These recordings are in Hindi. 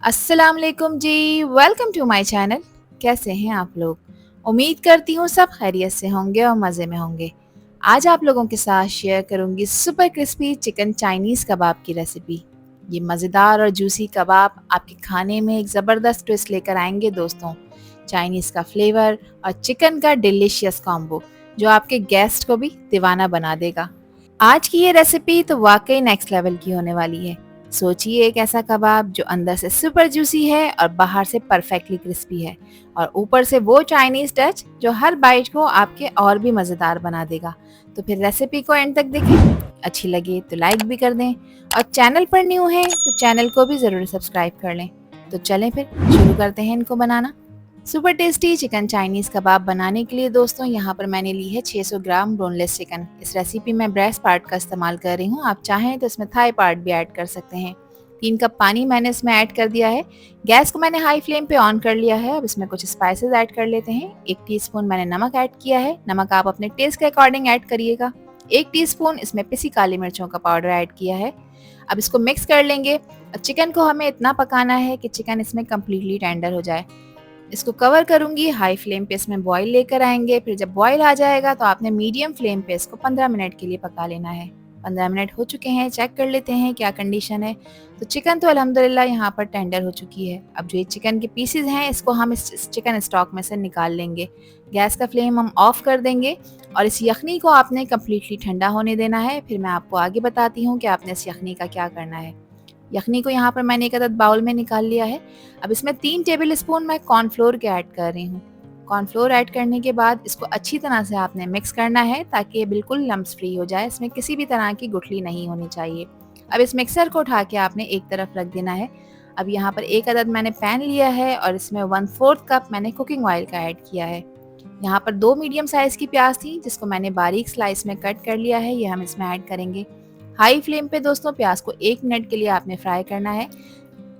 अस्सलाम वालेकुम जी। Welcome to my channel. कैसे हैं आप लोग? उम्मीद करती हूँ सब खैरियत से होंगे और मज़े में होंगे। आज आप लोगों के साथ शेयर करूँगी सुपर क्रिस्पी चिकन चाइनीज़ कबाब की रेसिपी। ये मज़ेदार और जूसी कबाब आपके खाने में एक ज़बरदस्त ट्विस्ट लेकर आएंगे दोस्तों। चाइनीज़ का फ्लेवर और चिकन का डिलीशियस कॉम्बो जो आपके गेस्ट को भी दीवाना बना देगा। आज की ये रेसिपी तो वाकई नेक्स्ट लेवल की होने वाली है। सोचिए एक ऐसा कबाब जो अंदर से सुपर जूसी है और बाहर से परफेक्टली क्रिस्पी है और ऊपर से वो चाइनीज टच जो हर बाइट को आपके और भी मज़ेदार बना देगा। तो फिर रेसिपी को एंड तक देखें। अच्छी लगे तो लाइक भी कर दें और चैनल पर न्यू है तो चैनल को भी ज़रूर सब्सक्राइब कर लें। तो चलें फिर शुरू करते हैं इनको बनाना। सुपर टेस्टी चिकन चाइनीज़ कबाब बनाने के लिए दोस्तों यहाँ पर मैंने ली है 600 ग्राम बोनलेस चिकन। इस रेसिपी में ब्रेस्ट पार्ट का इस्तेमाल कर रही हूँ। आप चाहें तो इसमें थाई पार्ट भी ऐड कर सकते हैं। 3 कप पानी मैंने इसमें ऐड कर दिया है। गैस को मैंने हाई फ्लेम पे ऑन कर लिया है। अब इसमें कुछ स्पाइसेस ऐड कर लेते हैं। 1 टीस्पून मैंने नमक ऐड किया है। नमक आप अपने टेस्ट के अकॉर्डिंग ऐड करिएगा। 1 टीस्पून इसमें पिसी काली मिर्चों का पाउडर ऐड किया है। अब इसको मिक्स कर लेंगे और चिकन को हमें इतना पकाना है कि चिकन इसमें कम्प्लीटली टेंडर हो जाए। इसको कवर करूंगी, हाई फ्लेम पे इसमें बॉईल लेकर आएंगे। फिर जब बॉईल आ जाएगा तो आपने मीडियम फ्लेम पे इसको 15 मिनट के लिए पका लेना है। 15 मिनट हो चुके हैं, चेक कर लेते हैं क्या कंडीशन है। तो चिकन तो अल्हम्दुलिल्लाह यहाँ पर टेंडर हो चुकी है। अब जो ये चिकन के पीसेज हैं इसको हम इस चिकन स्टॉक में से निकाल लेंगे। गैस का फ्लेम हम ऑफ कर देंगे और इस यखनी को आपने कम्प्लीटली ठंडा होने देना है। फिर मैं आपको आगे बताती हूँ कि आपने इस यखनी का क्या करना है। यखनी को यहाँ पर मैंने एक अदद बाउल में निकाल लिया है। अब इसमें 3 टेबल स्पून मैं कॉर्नफ्लोर के ऐड कर रही हूँ। कॉर्नफ्लोर ऐड करने के बाद इसको अच्छी तरह से आपने मिक्स करना है ताकि ये बिल्कुल लम्स फ्री हो जाए। इसमें किसी भी तरह की गुठली नहीं होनी चाहिए। अब इस मिक्सर को उठा के आपने एक तरफ रख देना है। अब यहाँ पर एक अदद मैंने पैन लिया है और इसमें 1/4 कप मैंने कुकिंग ऑयल का ऐड किया है। यहाँ पर 2 मीडियम साइज़ की प्याज थी जिसको मैंने बारीक स्लाइस में कट कर लिया है। ये हम इसमें ऐड करेंगे। हाई फ्लेम पे दोस्तों प्याज को 1 मिनट के लिए आपने फ्राई करना है।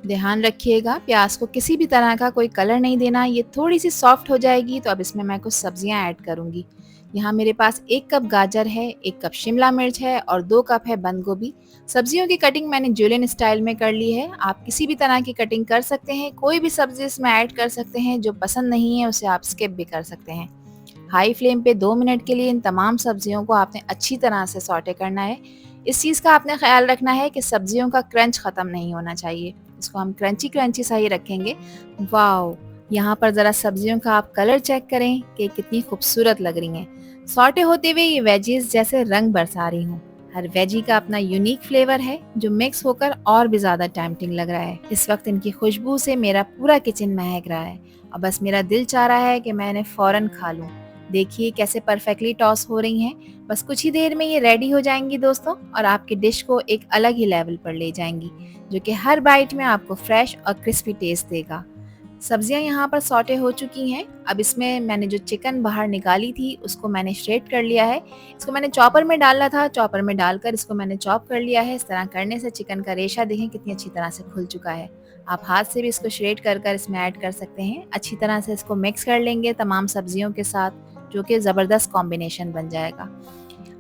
ध्यान रखिएगा प्याज को किसी भी तरह का कोई कलर नहीं देना। ये थोड़ी सी सॉफ्ट हो जाएगी तो अब इसमें मैं कुछ सब्जियां ऐड करूंगी। यहाँ मेरे पास 1 कप गाजर है, 1 कप शिमला मिर्च है और 2 कप है बंद गोभी। सब्जियों की कटिंग मैंने जुलियन स्टाइल में कर ली है। आप किसी भी तरह की कटिंग कर सकते हैं, कोई भी सब्जी इसमें ऐड कर सकते हैं। जो पसंद नहीं है उसे आप स्किप भी कर सकते हैं। हाई फ्लेम पे 2 मिनट के लिए इन तमाम सब्जियों को आपने अच्छी तरह से सॉटे करना है। इस चीज़ का आपने ख्याल रखना है कि सब्जियों का क्रंच ख़त्म नहीं होना चाहिए। इसको हम क्रंची क्रंची सा ही रखेंगे। वाओ! यहाँ पर ज़रा सब्जियों का आप कलर चेक करें कि कितनी खूबसूरत लग रही हैं। सॉटे होते हुए ये वेजीज जैसे रंग बरसा रही हूँ। हर वेजी का अपना यूनिक फ्लेवर है जो मिक्स होकर और भी ज़्यादा टेम्पटिंग लग रहा है। इस वक्त इनकी खुशबू से मेरा पूरा किचन महक रहा है और बस मेरा दिल चाह रहा है कि मैं इन्हें फ़ौरन खा लूँ। देखिए कैसे परफेक्टली टॉस हो रही हैं। बस कुछ ही देर में ये रेडी हो जाएंगी दोस्तों और आपकी डिश को एक अलग ही लेवल पर ले जाएंगी जो कि हर बाइट में आपको फ्रेश और क्रिस्पी टेस्ट देगा। सब्जियां यहाँ पर सॉटे हो चुकी हैं। अब इसमें मैंने जो चिकन बाहर निकाली थी उसको मैंने श्रेड कर लिया है। इसको मैंने चॉपर में डालना था, चॉपर में डालकर इसको मैंने चॉप कर लिया है। इस तरह करने से चिकन का रेशा देखें कितनी अच्छी तरह से खुल चुका है। आप हाथ से भी इसको श्रेड कर कर इसमें ऐड कर सकते हैं। अच्छी तरह से इसको मिक्स कर लेंगे तमाम सब्जियों के साथ जो कि ज़बरदस्त कॉम्बिनेशन बन जाएगा।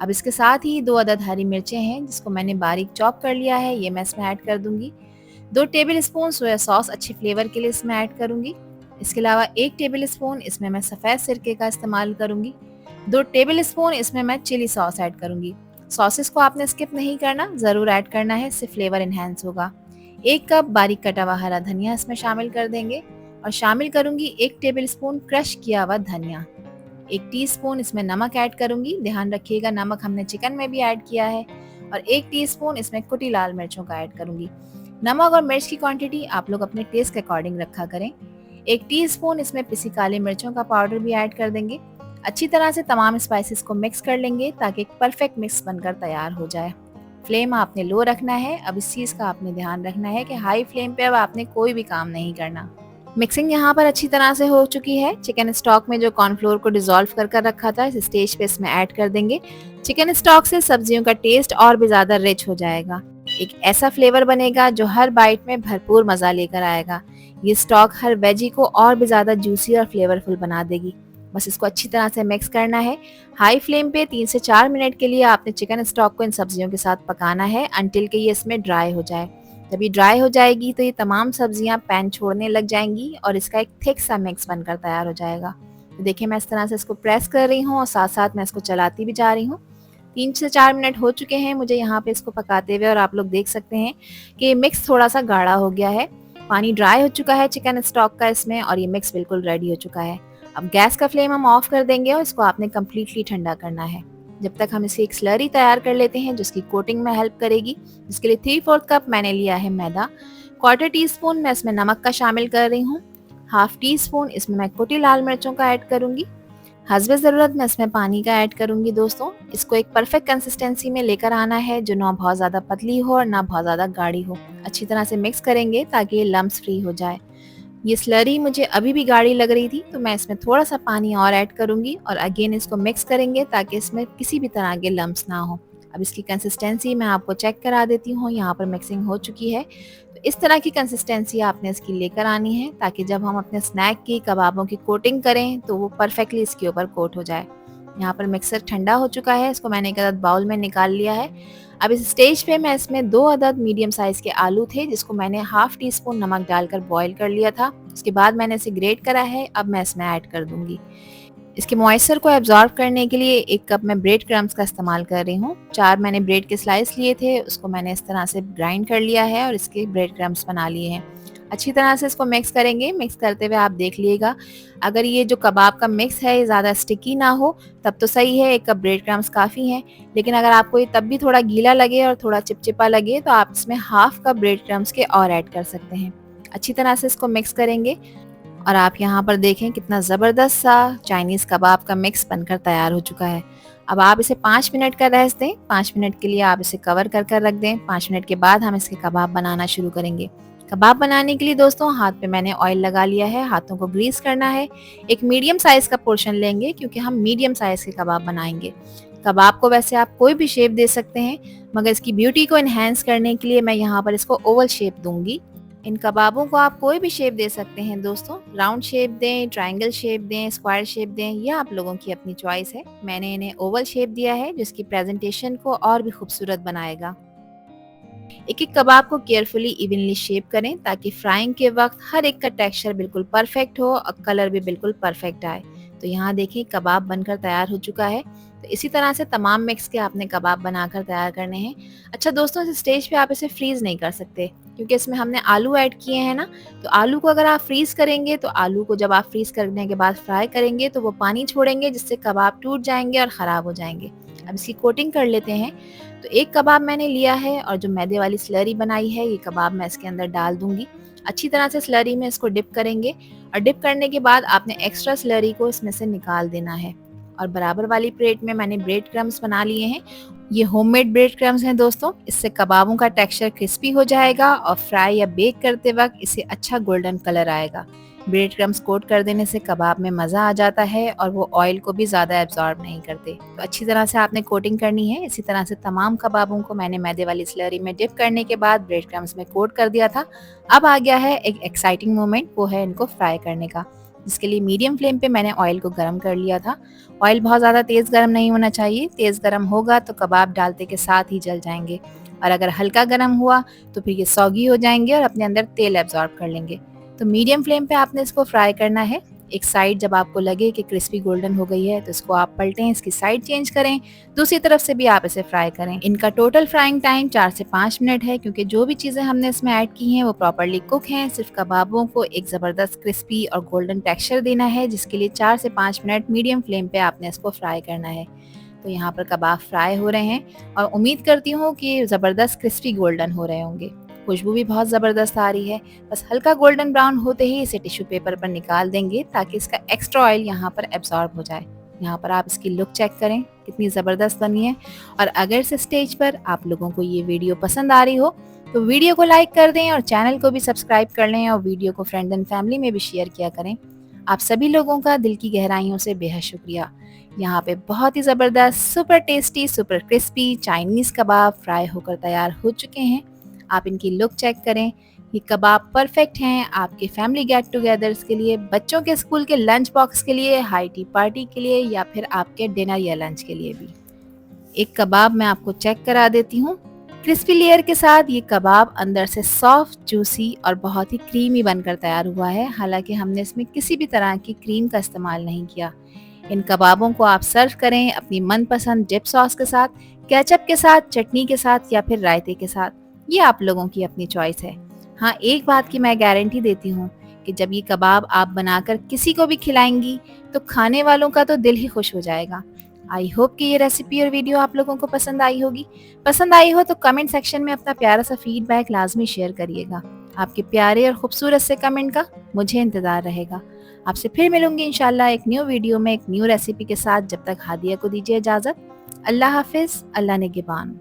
अब इसके साथ ही 2 अदद हरी मिर्चें हैं जिसको मैंने बारीक चॉप कर लिया है। ये मैं इसमें ऐड कर दूंगी। 2 टेबल स्पून सोया सॉस अच्छे फ्लेवर के लिए इसमें ऐड करूंगी। इसके अलावा 1 टेबल स्पून इसमें मैं सफ़ेद सिरके का इस्तेमाल करूंगी। 2 टेबल स्पून इसमें मैं चिली सॉस ऐड करूंगी। सॉसेस को आपने स्किप नहीं करना, ज़रूर ऐड करना है, इससे फ्लेवर इन्हेंस होगा। 1 कप बारीक कटा हुआ हरा धनिया इसमें शामिल कर देंगे और शामिल करूंगी 1 टेबल स्पून क्रश किया हुआ धनिया। 1 टीस्पून इसमें नमक ऐड करूंगी। ध्यान रखिएगा नमक हमने चिकन में भी ऐड किया है। और 1 टीस्पून इसमें कुटी लाल मिर्चों का ऐड करूंगी। नमक और मिर्च की क्वांटिटी आप लोग अपने टेस्ट के अकॉर्डिंग रखा करें। 1 टीस्पून इसमें पिसी काली मिर्चों का पाउडर भी ऐड कर देंगे। अच्छी तरह से तमाम स्पाइसेस को मिक्स कर लेंगे ताकि एक परफेक्ट मिक्स बनकर तैयार हो जाए। फ्लेम आपने लो रखना है। अब इस चीज़ का आपने ध्यान रखना है कि हाई फ्लेम पे अब आपने कोई भी काम नहीं करना। मिक्सिंग यहाँ पर अच्छी तरह से हो चुकी है। चिकन स्टॉक में जो कॉर्नफ्लोर को डिसॉल्व कर कर रखा था इस स्टेज पे इसमें ऐड कर देंगे। चिकन स्टॉक से सब्जियों का टेस्ट और भी ज़्यादा रिच हो जाएगा। एक ऐसा फ्लेवर बनेगा जो हर बाइट में भरपूर मज़ा लेकर आएगा। ये स्टॉक हर वेजी को और भी ज़्यादा जूसी और फ्लेवरफुल बना देगी। बस इसको अच्छी तरह से मिक्स करना है। हाई फ्लेम पे 3 से 4 मिनट के लिए आपने चिकन स्टॉक को इन सब्जियों के साथ पकाना है अनटिल के ये इसमें ड्राई हो जाए। जब ये ड्राई हो जाएगी तो ये तमाम सब्जियां पैन छोड़ने लग जाएंगी और इसका एक थिक सा मिक्स बनकर तैयार हो जाएगा। तो देखिए मैं इस तरह से इसको प्रेस कर रही हूँ और साथ साथ मैं इसको चलाती भी जा रही हूँ। 3 से 4 मिनट हो चुके हैं मुझे यहाँ पे इसको पकाते हुए और आप लोग देख सकते हैं कि मिक्स थोड़ा सा गाढ़ा हो गया है। पानी ड्राई हो चुका है चिकन स्टॉक का इसमें और ये मिक्स बिल्कुल रेडी हो चुका है। अब गैस का फ्लेम हम ऑफ कर देंगे और इसको आपने कम्प्लीटली ठंडा करना है। जब तक हम इसकी एक स्लरी तैयार कर लेते हैं जिसकी कोटिंग में हेल्प करेगी। इसके लिए 3/4 कप मैंने लिया है मैदा। 1/4 टीस्पून मैं इसमें नमक का शामिल कर रही हूँ। 1/2 टीस्पून इसमें मैं कुटी लाल मिर्चों का ऐड करूंगी। हस्बे ज़रूरत मैं इसमें पानी का ऐड करूंगी दोस्तों। इसको एक परफेक्ट कंसिस्टेंसी में लेकर आना है जो ना बहुत ज़्यादा पतली हो और ना बहुत ज़्यादा गाढ़ी हो। अच्छी तरह से मिक्स करेंगे ताकि ये लम्स फ्री हो जाए। ये स्लरी मुझे अभी भी गाढ़ी लग रही थी तो मैं इसमें थोड़ा सा पानी और ऐड करूंगी और अगेन इसको मिक्स करेंगे ताकि इसमें किसी भी तरह के लम्स ना हो। अब इसकी कंसिस्टेंसी मैं आपको चेक करा देती हूँ। यहाँ पर मिक्सिंग हो चुकी है। तो इस तरह की कंसिस्टेंसी आपने इसकी लेकर आनी है ताकि जब हम अपने स्नैक की कबाबों की कोटिंग करें तो वो परफेक्टली इसके ऊपर कोट हो जाए। यहाँ पर मिक्सर ठंडा हो चुका है। इसको मैंने एक अदद बाउल में निकाल लिया है। अब इस स्टेज पे मैं इसमें 2 अदद मीडियम साइज के आलू थे जिसको मैंने 1/2 टीस्पून नमक डालकर बॉईल कर लिया था। उसके बाद मैंने इसे ग्रेट करा है। अब मैं इसमें ऐड कर दूंगी। इसके मॉइस्चर को एब्जॉर्ब करने के लिए 1 कप मैं ब्रेड क्रम्स का इस्तेमाल कर रही हूँ। 4 मैंने ब्रेड के स्लाइस लिए थे उसको मैंने इस तरह से ग्राइंड कर लिया है और इसके ब्रेड क्रम्स बना लिए हैं। अच्छी तरह से इसको मिक्स करेंगे। मिक्स करते हुए आप देख लीजिएगा अगर ये जो कबाब का मिक्स है ये ज़्यादा स्टिकी ना हो तब तो सही है। 1 कप ब्रेड क्रम्स काफ़ी हैं। लेकिन अगर आपको ये तब भी थोड़ा गीला लगे और थोड़ा चिपचिपा लगे तो आप इसमें 1/2 कप ब्रेड क्रम्स के और ऐड कर सकते हैं। अच्छी तरह से इसको मिक्स करेंगे और आप यहाँ पर देखें कितना ज़बरदस्त सा चाइनीज़ कबाब का मिक्स बनकर तैयार हो चुका है। अब आप इसे 5 मिनट का रेस्ट दें। 5 मिनट के लिए आप इसे कवर कर रख दें। 5 मिनट के बाद हम इसके कबाब बनाना शुरू करेंगे। कबाब बनाने के लिए दोस्तों हाथ पे मैंने ऑयल लगा लिया है। हाथों को ग्रीस करना है। एक मीडियम साइज़ का पोर्शन लेंगे क्योंकि हम मीडियम साइज़ के कबाब बनाएंगे। कबाब को वैसे आप कोई भी शेप दे सकते हैं मगर इसकी ब्यूटी को इन्हेंस करने के लिए मैं यहाँ पर इसको ओवल शेप दूंगी। इन कबाबों को आप कोई भी शेप दे सकते हैं दोस्तों। राउंड शेप दें, ट्रायंगल शेप दें, स्क्वायर शेप दें, यह आप लोगों की अपनी चॉइस है। मैंने इन्हें ओवल शेप दिया है जिसकी प्रेजेंटेशन को और भी खूबसूरत बनाएगा। एक एक कबाब को केयरफुली इवनली शेप करें ताकि फ्राइंग के वक्त हर एक का टेक्सचर बिल्कुल परफेक्ट हो और कलर भी बिल्कुल परफेक्ट आए। तो यहाँ देखिए कबाब बनकर तैयार हो चुका है। तो इसी तरह से तमाम मिक्स के आपने कबाब बनाकर तैयार करने हैं। अच्छा दोस्तों इस स्टेज पे आप इसे फ्रीज नहीं कर सकते क्योंकि इसमें हमने आलू ऐड किए हैं ना। तो आलू को अगर आप फ्रीज करेंगे तो आलू को जब आप फ्रीज करने के बाद फ्राई करेंगे तो वो पानी छोड़ेंगे जिससे कबाब टूट जाएंगे और ख़राब हो जाएंगे। अब इसकी कोटिंग कर लेते हैं। तो एक कबाब मैंने लिया है और जो मैदे वाली स्लरी बनाई है ये कबाब मैं इसके अंदर डाल दूंगी। अच्छी तरह से स्लरी में इसको डिप करेंगे और डिप करने के बाद आपने एक्स्ट्रा स्लरी को इसमें से निकाल देना है। और बराबर वाली प्लेट में मैंने ब्रेड क्रम्स बना लिए हैं। ये होममेड ब्रेड क्रम्स हैं दोस्तों। इससे कबाबों का टेक्सचर क्रिस्पी हो जाएगा और फ्राई या बेक करते वक्त इसे अच्छा गोल्डन कलर आएगा। ब्रेड क्रम्स कोट कर देने से कबाब में मज़ा आ जाता है और वो ऑयल को भी ज़्यादा एब्जॉर्ब नहीं करते। तो अच्छी तरह से आपने कोटिंग करनी है। इसी तरह से तमाम कबाबों को मैंने मैदे वाली स्लरी में डिप करने के बाद ब्रेड क्रम्स में कोट कर दिया था। अब आ गया है एक एक्साइटिंग मोमेंट, वो है इनको फ्राई करने का। जिसके लिए मीडियम फ्लेम पे मैंने ऑयल को गर्म कर लिया था। ऑयल बहुत ज़्यादा तेज़ गर्म नहीं होना चाहिए। तेज़ गर्म होगा तो कबाब डालते के साथ ही जल जाएंगे और अगर हल्का गर्म हुआ तो फिर ये सौगी हो जाएंगे और अपने अंदर तेल एब्जॉर्ब कर लेंगे। तो मीडियम फ्लेम पे आपने इसको फ्राई करना है। एक साइड जब आपको लगे कि क्रिस्पी गोल्डन हो गई है तो इसको आप पलटें, इसकी साइड चेंज करें, दूसरी तरफ से भी आप इसे फ्राई करें। इनका टोटल फ्राइंग टाइम 4 से 5 मिनट है क्योंकि जो भी चीज़ें हमने इसमें ऐड की हैं वो प्रॉपर्ली कुक हैं। सिर्फ कबाबों को एक ज़बरदस्त क्रिस्पी और गोल्डन टेक्सचर देना है जिसके लिए 4 से 5 मिनट मीडियम फ्लेम पे आपने इसको फ्राई करना है। तो यहाँ पर कबाब फ्राई हो रहे हैं और उम्मीद करती हूँ कि ज़बरदस्त क्रिस्पी गोल्डन हो रहे होंगे। खुशबू भी बहुत ज़बरदस्त आ रही है। बस हल्का गोल्डन ब्राउन होते ही इसे टिश्यू पेपर पर निकाल देंगे ताकि इसका एक्स्ट्रा ऑयल यहाँ पर एब्जॉर्ब हो जाए। यहाँ पर आप इसकी लुक चेक करें कितनी ज़बरदस्त बनी है। और अगर इस स्टेज पर आप लोगों को ये वीडियो पसंद आ रही हो तो वीडियो को लाइक कर दें और चैनल को भी सब्सक्राइब कर लें और वीडियो को फ्रेंड एंड फैमिली में भी शेयर किया करें। आप सभी लोगों का दिल की गहराइयों से बेहद शुक्रिया। यहाँ पे बहुत ही ज़बरदस्त, super tasty, super crispy Chinese कबाब फ्राई होकर तैयार हो चुके हैं। आप इनकी लुक चेक करें। ये कबाब परफेक्ट हैं आपके फैमिली गेट टुगेदर्स के लिए, बच्चों के स्कूल के लंच बॉक्स के लिए, हाई टी पार्टी के लिए या फिर आपके डिनर या लंच के लिए भी। एक कबाब मैं आपको चेक करा देती हूँ। क्रिस्पी लेयर के साथ ये कबाब अंदर से सॉफ्ट, जूसी और बहुत ही क्रीमी बनकर तैयार हुआ है। हालांकि हमने इसमें किसी भी तरह की क्रीम का इस्तेमाल नहीं किया। इन कबाबों को आप सर्व करें अपनी मनपसंद डिप सॉस के साथ, केचप के साथ, चटनी के साथ या फिर रायते के साथ। ये आप लोगों की अपनी चॉइस है। हाँ, एक बात की मैं गारंटी देती हूँ कि जब ये कबाब आप बनाकर किसी को भी खिलाएंगी तो खाने वालों का तो दिल ही खुश हो जाएगा। आई होप कि ये रेसिपी और वीडियो आप लोगों को पसंद आई होगी। पसंद आई हो तो कमेंट सेक्शन में अपना प्यारा सा फीडबैक लाजमी शेयर करिएगा। आपके प्यारे और खूबसूरत से कमेंट का मुझे इंतज़ार रहेगा। आपसे फिर मिलूंगी इंशाल्लाह एक न्यू वीडियो में एक न्यू रेसिपी के साथ। जब तक हादिया को दीजिए इजाज़त। अल्लाह हाफिज़, अल्लाह निगहबान।